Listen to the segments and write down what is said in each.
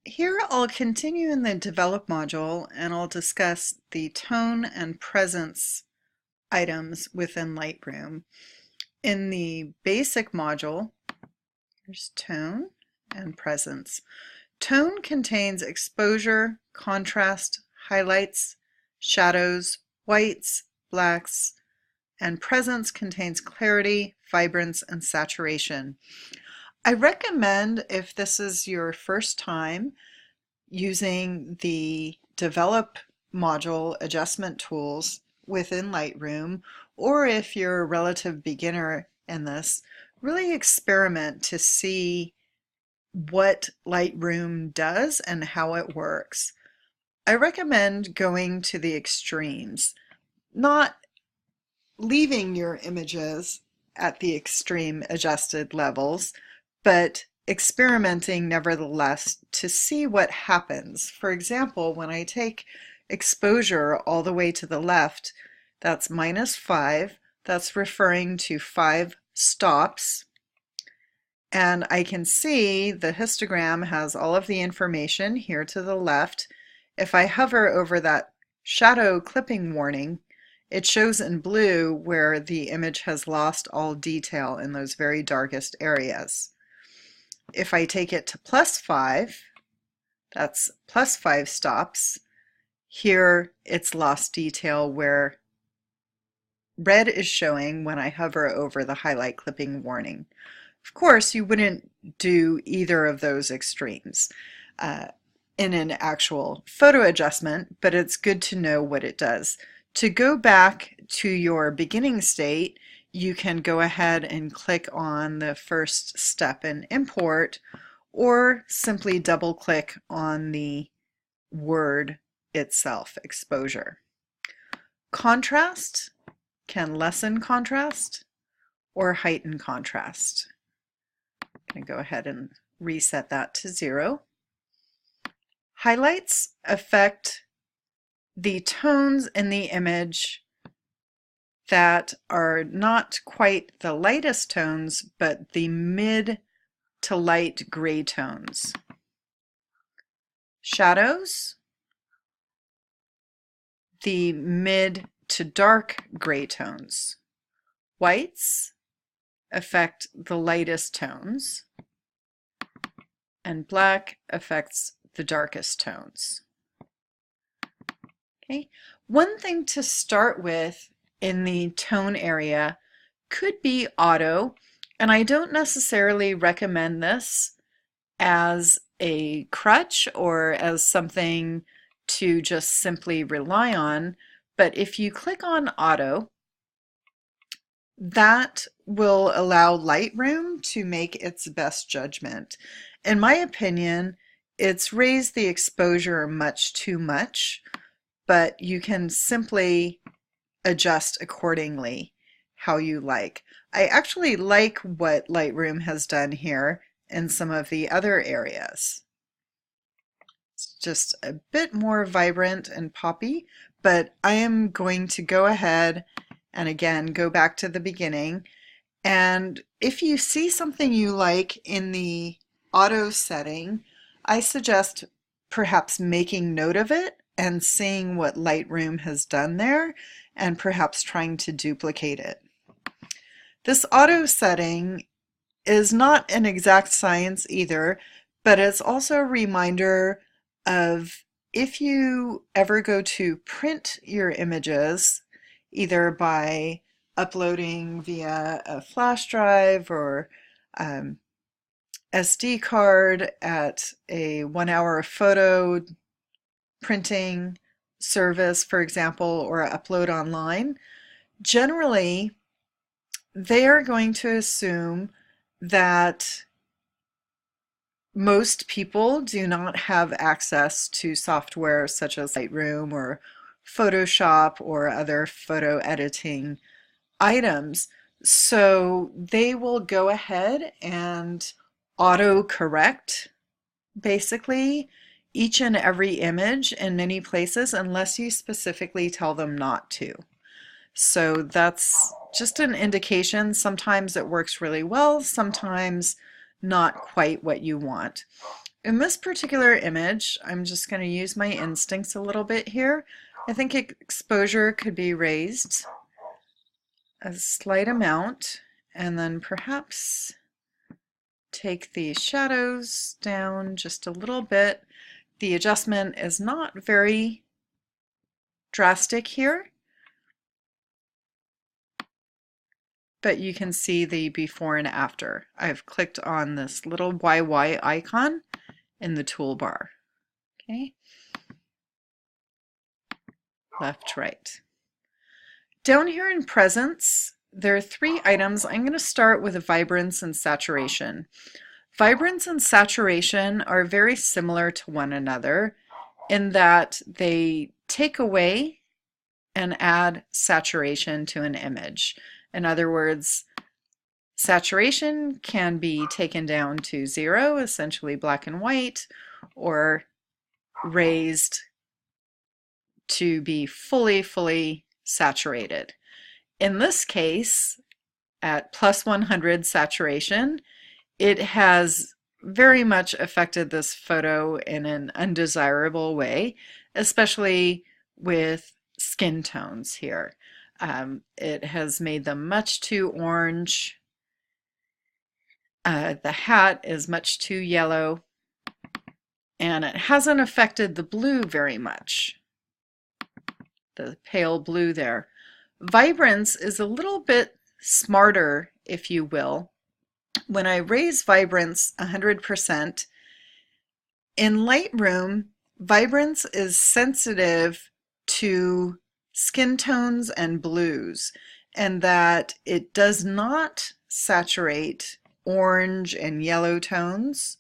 Here I'll continue in the Develop module and I'll discuss the tone and presence items within Lightroom. In the basic module, there's tone and presence. Tone contains exposure, contrast, highlights, shadows, whites, blacks, and presence contains clarity, vibrance, and saturation. I recommend, if this is your first time using the Develop module adjustment tools within Lightroom, or if you're a relative beginner in this, really experiment to see what Lightroom does and how it works. I recommend going to the extremes, not leaving your images at the extreme adjusted levels, but experimenting nevertheless to see what happens. For example, when I take exposure all the way to the left, that's -5. That's referring to 5 stops. And I can see the histogram has all of the information here to the left. If I hover over that shadow clipping warning, it shows in blue where the image has lost all detail in those very darkest areas. If I take it to +5, that's +5 stops. Here it's lost detail where red is showing when I hover over the highlight clipping warning. Of course, you wouldn't do either of those extremes in an actual photo adjustment, but it's good to know what it does. To go back to your beginning state, you can go ahead and click on the first step in import, or simply double click on the word itself, exposure. Contrast can lessen contrast or heighten contrast. I'm going to go ahead and reset that to 0. Highlights affect the tones in the image that are not quite the lightest tones, but the mid to light gray tones. Shadows, the mid to dark gray tones. Whites affect the lightest tones, and black affects the darkest tones. Okay, one thing to start with in the tone area could be auto, and I don't necessarily recommend this as a crutch or as something to just simply rely on, but if you click on auto, that will allow Lightroom to make its best judgment. In my opinion, it's raised the exposure much too much, but you can simply adjust accordingly how you like. I actually like what Lightroom has done here in some of the other areas. It's just a bit more vibrant and poppy, but I am going to go ahead and again go back to the beginning, and if you see something you like in the auto setting, I suggest perhaps making note of it and seeing what Lightroom has done there and perhaps trying to duplicate it. This auto setting is not an exact science either, but it's also a reminder of if you ever go to print your images, either by uploading via a flash drive or SD card at a 1-hour photo printing service, for example, or upload online, generally they are going to assume that most people do not have access to software such as Lightroom or Photoshop or other photo editing items. So they will go ahead and auto correct basically each and every image in many places unless you specifically tell them not to. So that's just an indication. Sometimes it works really well, sometimes not quite what you want. In this particular image, I'm just going to use my instincts a little bit here. I think exposure could be raised a slight amount, and then perhaps take the shadows down just a little bit. The adjustment is not very drastic here, but you can see the before and after. I've clicked on this little YY icon in the toolbar. Okay, left, right. Down here in presence, there are 3 items. I'm going to start with vibrance and saturation. Vibrance and saturation are very similar to one another in that they take away and add saturation to an image. In other words, saturation can be taken down to 0, essentially black and white, or raised to be fully saturated. In this case, at plus 100 saturation, it has very much affected this photo in an undesirable way, especially with skin tones here. It has made them much too orange. The hat is much too yellow, and it hasn't affected the blue very much, the pale blue there. Vibrance is a little bit smarter, if you will. When I raise vibrance 100%, in Lightroom, vibrance is sensitive to skin tones and blues, and that it does not saturate orange and yellow tones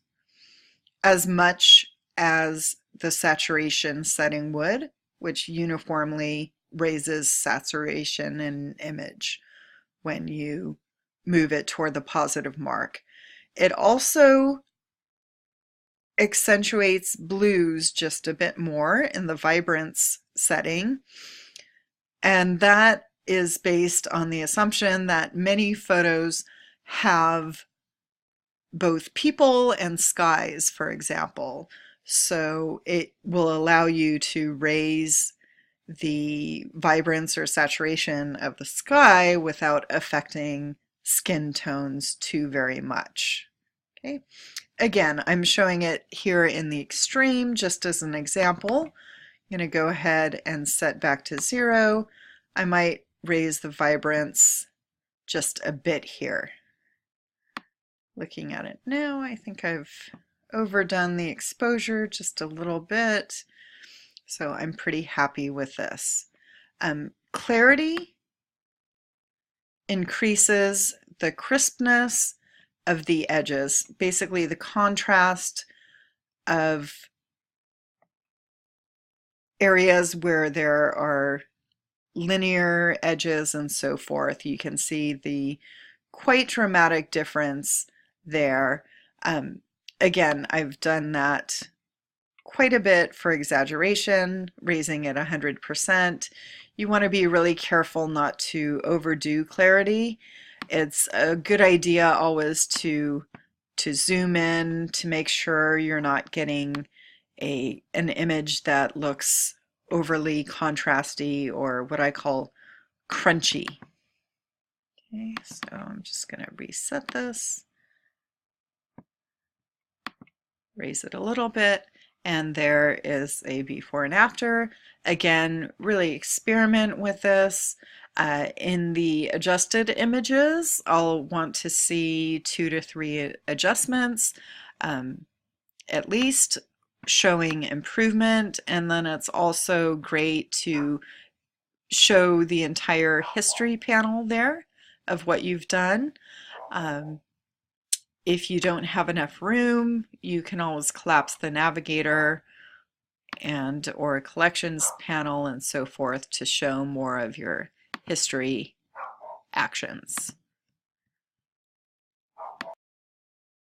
as much as the saturation setting would, which uniformly raises saturation in image when you move it toward the positive mark. It also accentuates blues just a bit more in the vibrance setting, and that is based on the assumption that many photos have both people and skies, for example. So it will allow you to raise the vibrance or saturation of the sky without affecting skin tones too very much. Okay. Again, I'm showing it here in the extreme just as an example. I'm going to go ahead and set back to 0. I might raise the vibrance just a bit here. Looking at it now, I think I've overdone the exposure just a little bit, so I'm pretty happy with this. Clarity increases the crispness of the edges, basically the contrast of areas where there are linear edges and so forth. You can see the quite dramatic difference there. Again, I've done that quite a bit for exaggeration, raising it 100%. You want to be really careful not to overdo clarity. It's a good idea always to zoom in to make sure you're not getting an image that looks overly contrasty or what I call crunchy. Okay, so I'm just going to reset this, raise it a little bit, and there is a before and after. Again, really experiment with this. In the adjusted images, I'll want to see 2 to 3 adjustments, at least showing improvement, and then it's also great to show the entire history panel there of what you've done. If you don't have enough room, you can always collapse the navigator and or a collections panel and so forth to show more of your history actions.